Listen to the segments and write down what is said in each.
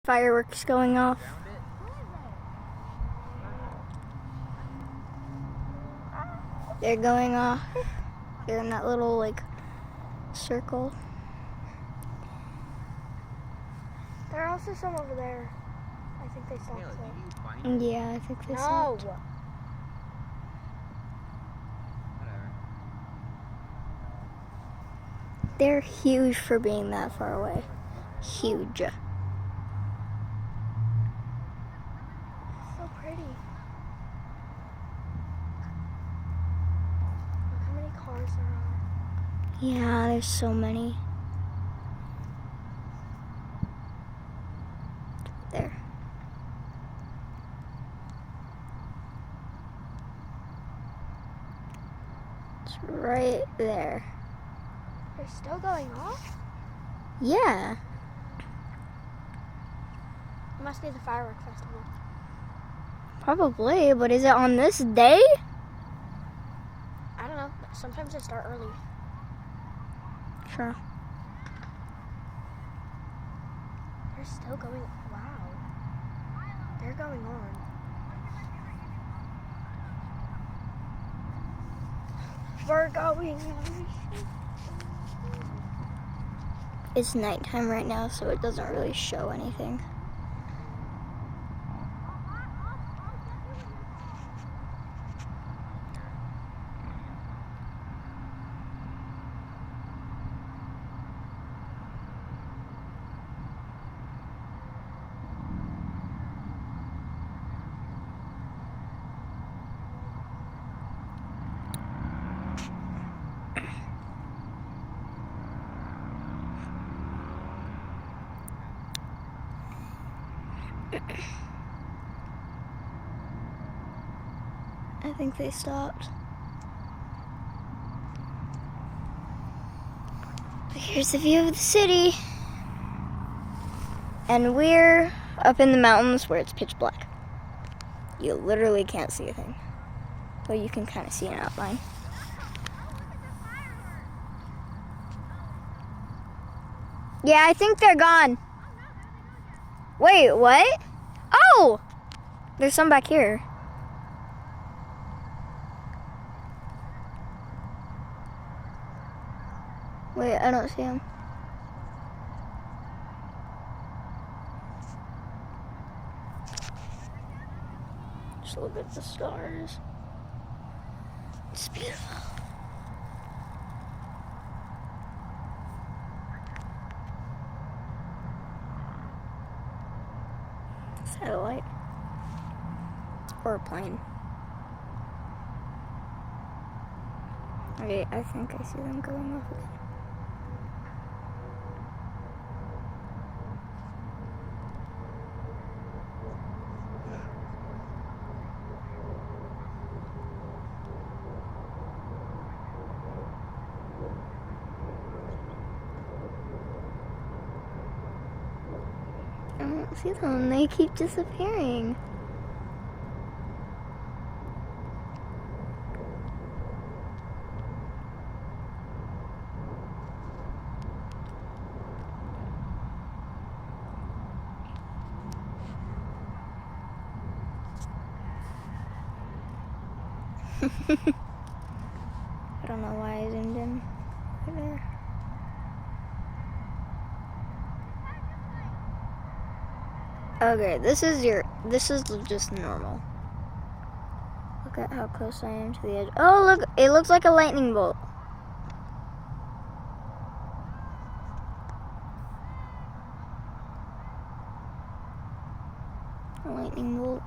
Fireworks going off. They're going off. They're in that little like circle. There are also some over there. I think they stopped there. Yeah, I think they stopped. No. They're huge for being that far away. Huge. So pretty. Look how many cars there are. Yeah, there's so many. There. It's right there. They're still going off? Yeah. It must be the firework festival. Probably, but is it on this day? I don't know. Sometimes they start early. Sure. They're still going. Wow. They're going on. We're going on. It's nighttime right now, so it doesn't really show anything. I think they stopped. But here's the view of the city. And we're up in the mountains where it's pitch black. You literally can't see a thing. But you can kind of see an outline. Yeah, I think they're gone. Wait, what? Oh! There's some back here. Wait, I don't see him. Just look at the stars. It's beautiful. Satellite. Or a plane. Okay, I think I see them going off again. I don't see them. They keep disappearing. I don't know why I zoomed in right there. Okay, this is just normal. Look at how close I am to the edge. Oh, look, it looks like a lightning bolt. A lightning bolt.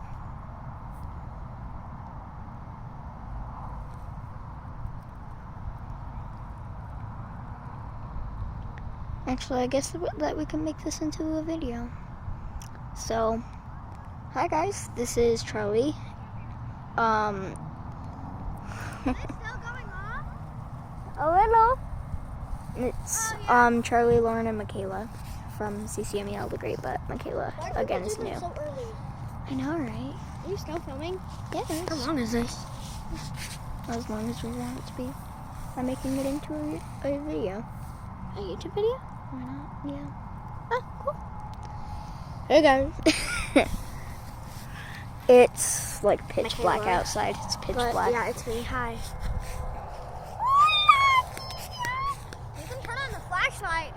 Actually, I guess that we can make this into a video. So, hi guys, this is Charlie. Is it still going off? A little. It's Charlie, Lauren, and Michaela from CCMEL the Great, but Michaela again is new. So early? I know, right? Are you still filming? Yes. How long is this? As long as we want it to be. I'm making it into a video. A YouTube video? Why not? Yeah. Oh, cool. Hey guys. It's like pitch My black camera. outside. It's pitch But black. yeah, it's me. Hi. You can turn on the flashlight.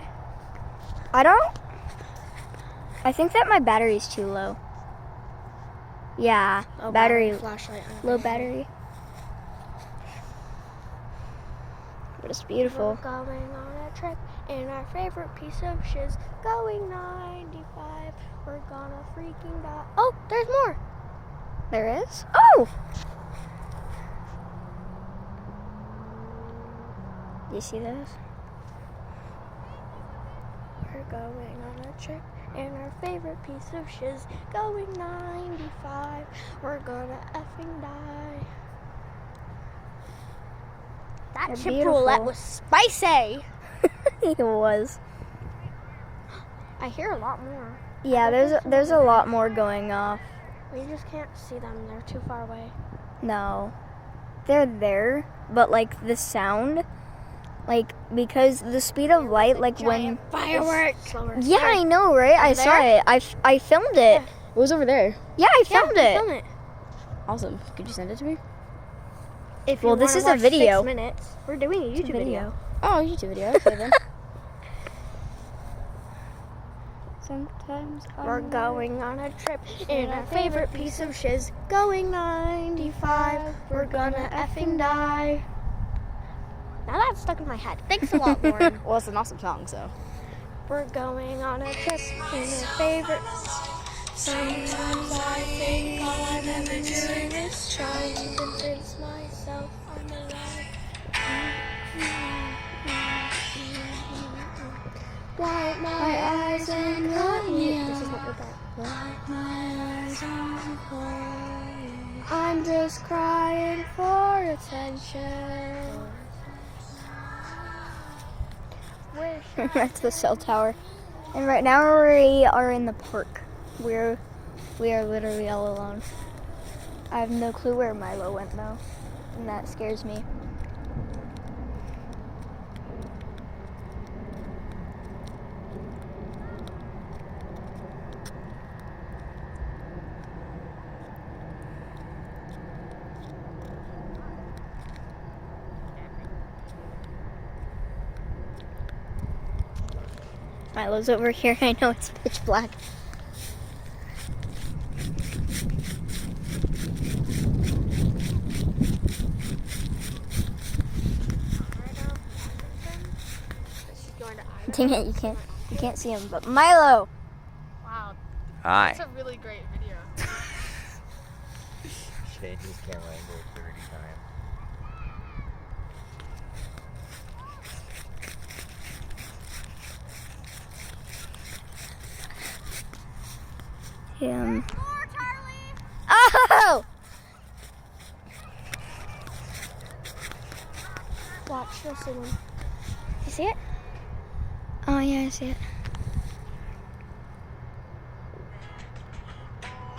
I think that my battery's too low. Yeah, battery, flashlight. low battery. But it's beautiful. We're going on a trip in our favorite piece of shiz. Going 95. We're gonna freaking die. Oh, there's more. There is? Oh! You see those? We're going on a trip in our favorite piece of shiz. Going 95. We're gonna effing die. That They're chip beautiful. roulette was spicy. It was. I hear a lot more. Yeah, there's a lot more going off. We just can't see them. They're too far away. No. They're there, but like the sound, like because the speed of light, like when Fireworks. Slower. Yeah, I know, right? I saw there? it. I filmed it. It was over there. Yeah, I filmed it. Film it. Awesome. Could you send it to me? If Well, you this wanna is a watch video. 6 minutes. We're doing a YouTube video. Oh, YouTube video. Okay then. Sometimes We're going on a trip in our favorite piece of shiz. Going 95. We're gonna effing die. Now that's stuck in my head. Thanks a lot, Lauren. Well, it's an awesome song, so. We're going on a trip in our favorite. Sometimes I think all I'm ever doing is trying to convince myself I'm alive. Wipe my eyes and cut me. This is not what that. Wipe my eyes and crying. I'm just crying for attention. Wish That's the cell tower. And right now we are in the park. We are literally all alone. I have no clue where Milo went though, and that scares me. Milo's over here. I know it's pitch black. Dang it, you can't see him, but Milo! Wow, Hi. that's a really great video. Change his camera angle 30 times. Him. Oh! Watch, you'll see one. You see it? Oh yeah, I see it.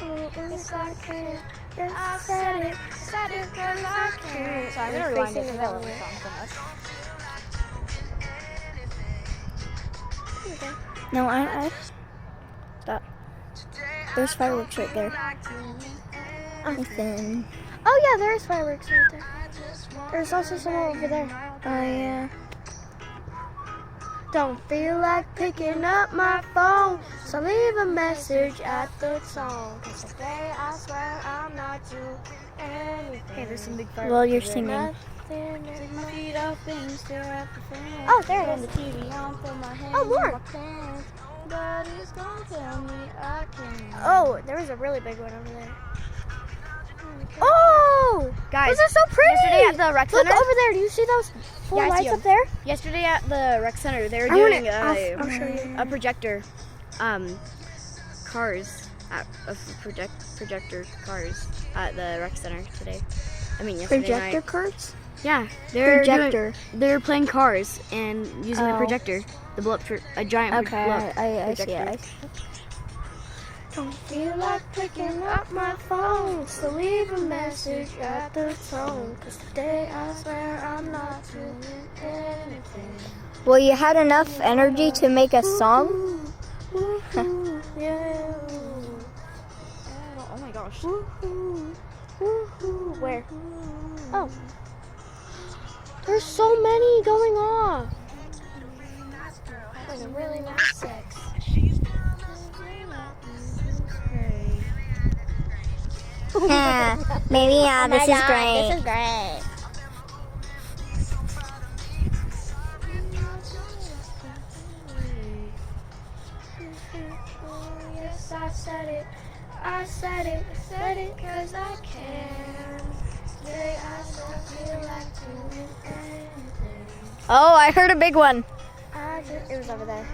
Yes, I can. Yes, I said it. Said it 'cause I can. So I'm gonna rewind it because I love this song so much. No, I stop. There's fireworks right there. Ethan. Oh yeah, there is fireworks right there. There's also some over there. Oh yeah. Don't feel like picking up my phone, so leave a message at the tone. 'Cause today I swear I'm not doing anything. Hey, there's some big fireworks. Well, you're over there. singing. Nothing Take in my my- feet up and stare at the fan. Oh, there it Turn is. the TV on, put my hands Oh, more. in my pants. Daddy's gonna tell me I can't. Oh, there was a really big one over there. Oh! Guys, Those are so pretty. yesterday at the rec Look center. over there. Do you see those four Yeah, I see lights 'em. up there? Yesterday at the rec center, they were I wanna- doing I'll show you. a projector, cars, projector cars at the rec center today. I mean yesterday Projector night. cards? Yeah, they're Projector. they're playing cars and using the Oh. projector, the blow up, a giant Okay, blow up I see projector. it. Don't feel like picking up my phone, so leave a message at the tone. 'Cause today I swear I'm not doing anything. Well, you had enough energy to make a song? Ooh, yeah. washed. Woohoo. Woohoo. Where? Oh. There's so many going off. Having a really nice sex. Maybe this is great. This is great. Yes, I said it. I said it. I said it 'cause I can. Today I still feel like doing anything. Oh, I heard a big one. It was over there.